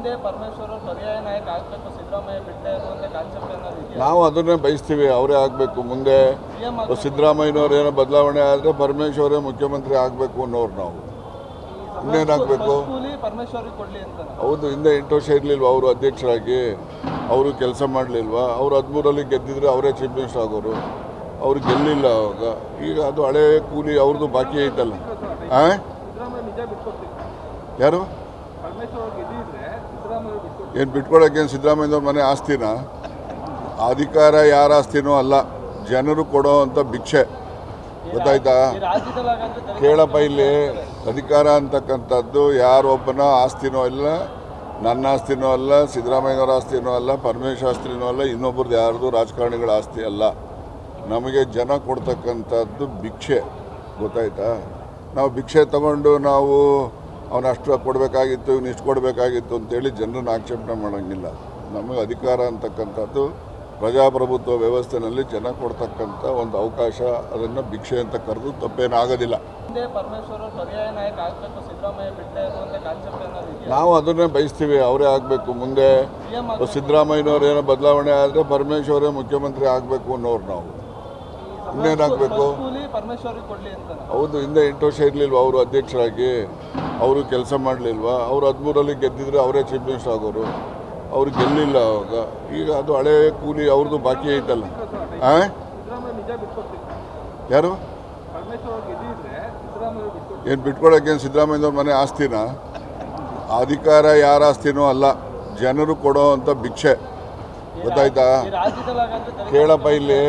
ಹಿಂದೆ ಪರಮೇಶ್ವರ್ ಪರ್ಯಾಯ ನಾಯಕ ಆಗಬೇಕು, ಸಿದ್ದರಾಮಯ್ಯ ಬಿಟ್ಟೇ ಇರುವಂತ ಕಾನ್ಸೆಪ್ಟ್ ಏನಾದ್ರು ಇದೆಯಾ? ನಾವು ಅದನ್ನೇ ಬಯಸ್ತೀವಿ, ಅವರೇ ಆಗಬೇಕು. ಮುಂದೆ ಸಿದ್ದರಾಮಯ್ಯನವ್ರು ಏನೋ ಬದಲಾವಣೆ ಆದರೆ ಪರಮೇಶ್ವರೇ ಮುಖ್ಯಮಂತ್ರಿ ಆಗಬೇಕು ಅನ್ನೋರು ನಾವು. ಇನ್ನೇನಾಗಬೇಕು? ಪರಮೇಶ್ವರ್ ಕೊಡ್ಲಿ ಅಂತ. ಹೌದು, ಹಿಂದೆ 8 ವರ್ಷ ಇರಲಿಲ್ವ ಅವರು ಅಧ್ಯಕ್ಷರಾಗಿ? ಅವರು ಕೆಲಸ ಮಾಡಲಿಲ್ವಾ? ಅವರು 13ರಲ್ಲಿ ಗೆದ್ದಿದ್ರೆ ಅವರೇ ಚೀಫ್ ಮಿನಿಸ್ಟರ್ ಆಗೋರು. ಅವ್ರು ಗೆಲ್ಲಿಲ್ಲ ಅವಾಗ. ಈಗ ಅದು ಹಳೆ ಕೂಲಿ ಅವ್ರದ್ದು ಬಾಕಿ ಐತಲ್ಲ. ಯಾರು ಏನು ಬಿಟ್ಕೊಳಕ್ಕೇನು ಸಿದ್ದರಾಮಯ್ಯವ್ರ ಮನೆ ಆಸ್ತಿನ? ಅಧಿಕಾರ ಯಾರ ಆಸ್ತಿನೂ ಅಲ್ಲ, ಜನರು ಕೊಡೋ ಅಂಥ ಭಿಕ್ಷೆ. ಗೊತ್ತಾಯ್ತಾ? ಕೇಳಪ್ಪ, ಇಲ್ಲಿ ಅಧಿಕಾರ ಅಂತಕ್ಕಂಥದ್ದು ಯಾರೊಬ್ಬನ ಆಸ್ತಿನೂ ಇಲ್ಲ, ನನ್ನ ಆಸ್ತಿನೂ ಅಲ್ಲ, ಸಿದ್ದರಾಮಯ್ಯನವರ ಆಸ್ತಿನೂ ಅಲ್ಲ, ಪರಮೇಶ್ವರ ಆಸ್ತಿನೂ ಅಲ್ಲ, ಇನ್ನೊಬ್ರದ್ದು ಯಾರ್ದು ರಾಜಕಾರಣಿಗಳ ಆಸ್ತಿ ಅಲ್ಲ. ನಮಗೆ ಜನ ಕೊಡ್ತಕ್ಕಂಥದ್ದು ಭಿಕ್ಷೆ. ಗೊತ್ತಾಯ್ತಾ? ನಾವು ಭಿಕ್ಷೆ ತಗೊಂಡು ನಾವು ಅವನಷ್ಟು ಕೊಡಬೇಕಾಗಿತ್ತು, ಇವನು ಇಷ್ಟು ಕೊಡಬೇಕಾಗಿತ್ತು ಅಂತೇಳಿ ಜನರನ್ನು ಆಕ್ಷೇಪಣೆ ಮಾಡೋಂಗಿಲ್ಲ. ನಮಗೆ ಅಧಿಕಾರ ಅಂತಕ್ಕಂಥದ್ದು ಪ್ರಜಾಪ್ರಭುತ್ವ ವ್ಯವಸ್ಥೆಯಲ್ಲಿ ಜನ ಕೊಡ್ತಕ್ಕಂಥ ಒಂದು ಅವಕಾಶ. ಅದನ್ನು ಭಿಕ್ಷೆ ಅಂತ ಕರೆದು ತಪ್ಪೇನಾಗೋದಿಲ್ಲ. ಹಿಂದೆ ಪರಮೇಶ್ವರ್ ಪರ್ಯಾಯ ನಾಯಕ ಆಗಬೇಕು, ಸಿದ್ದರಾಮಯ್ಯ ಬಿಟ್ಟೇ ಇರುವಂತ ಕಾನ್ಸೆಪ್ಟ್ ಏನಾದ್ರು ಇದೆಯಾ? ನಾವು ಅದನ್ನೇ ಬಯಸ್ತೀವಿ, ಅವರೇ ಆಗಬೇಕು. ಮುಂದೆ ಸಿದ್ದರಾಮಯ್ಯನವ್ರು ಏನೋ ಬದಲಾವಣೆ ಆದರೆ ಪರಮೇಶ್ವರೇ ಮುಖ್ಯಮಂತ್ರಿ ಆಗಬೇಕು ಅನ್ನೋರು ನಾವು. ಇನ್ನೇನಾಗಬೇಕು? ಪರಮೇಶ್ವರ್ ಕೊಡ್ಲಿ ಅಂತ. ಹೌದು, ಹಿಂದೆ 8 ವರ್ಷ ಇರಲಿಲ್ವ ಅವರು ಅಧ್ಯಕ್ಷರಾಗಿ? ಅವರು ಕೆಲಸ ಮಾಡಲಿಲ್ವಾ? ಅವರು 13ರಲ್ಲಿ ಗೆದ್ದಿದ್ರೆ ಅವರೇ ಚೀಫ್ ಮಿನಿಸ್ಟರ್ ಆಗೋರು. ಅವ್ರು ಗೆಲ್ಲಿಲ್ಲ ಅವಾಗ. ಈಗ ಅದು ಹಳೆ ಕೂಲಿ ಅವ್ರದ್ದು ಬಾಕಿ ಐತಲ್ಲ. ಯಾರು ಏನು ಬಿಟ್ಕೊಳಕ್ಕೇನು ಸಿದ್ದರಾಮಯ್ಯವ್ರ ಮನೆ ಆಸ್ತಿನ? ಅಧಿಕಾರ ಯಾರ ಆಸ್ತಿನೂ ಅಲ್ಲ, ಜನರು ಕೊಡೋ ಅಂಥ ಭಿಕ್ಷೆ. ಗೊತ್ತಾಯ್ತಾ? ಕೇಳಪ್ಪ, ಇಲ್ಲಿ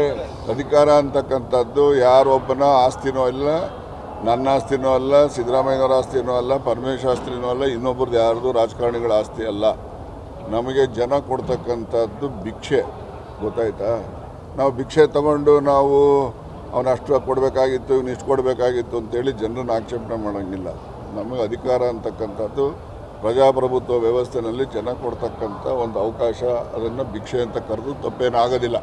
ಅಧಿಕಾರ ಅಂತಕ್ಕಂಥದ್ದು ಯಾರೊಬ್ಬನ ಆಸ್ತಿನೂ ಇಲ್ಲ, ನನ್ನ ಆಸ್ತಿನೂ ಅಲ್ಲ, ಸಿದ್ದರಾಮಯ್ಯನವರ ಆಸ್ತಿನೂ ಅಲ್ಲ, ಪರಮೇಶ್ವರ ಆಸ್ತಿನೂ ಅಲ್ಲ, ಇನ್ನೊಬ್ರದ್ದು ಯಾರ್ದು ರಾಜಕಾರಣಿಗಳ ಆಸ್ತಿ ಅಲ್ಲ. ನಮಗೆ ಜನ ಕೊಡ್ತಕ್ಕಂಥದ್ದು ಭಿಕ್ಷೆ. ಗೊತ್ತಾಯ್ತಾ? ನಾವು ಭಿಕ್ಷೆ ತಗೊಂಡು ನಾವು ಅವನಷ್ಟು ಕೊಡಬೇಕಾಗಿತ್ತು, ಇವನು ಇಷ್ಟು ಕೊಡಬೇಕಾಗಿತ್ತು ಅಂತೇಳಿ ಜನರನ್ನು ಆಕ್ಷೇಪಣೆ ಮಾಡೋಂಗಿಲ್ಲ. ನಮಗೆ ಅಧಿಕಾರ ಅಂತಕ್ಕಂಥದ್ದು ಪ್ರಜಾಪ್ರಭುತ್ವ ವ್ಯವಸ್ಥೆಯಲ್ಲಿ ಜನ ಕೊಡ್ತಕ್ಕಂಥ ಒಂದು ಅವಕಾಶ. ಅದನ್ನು ಭಿಕ್ಷೆ ಅಂತ ಕರೆದು ತಪ್ಪೇನಾಗೋದಿಲ್ಲ.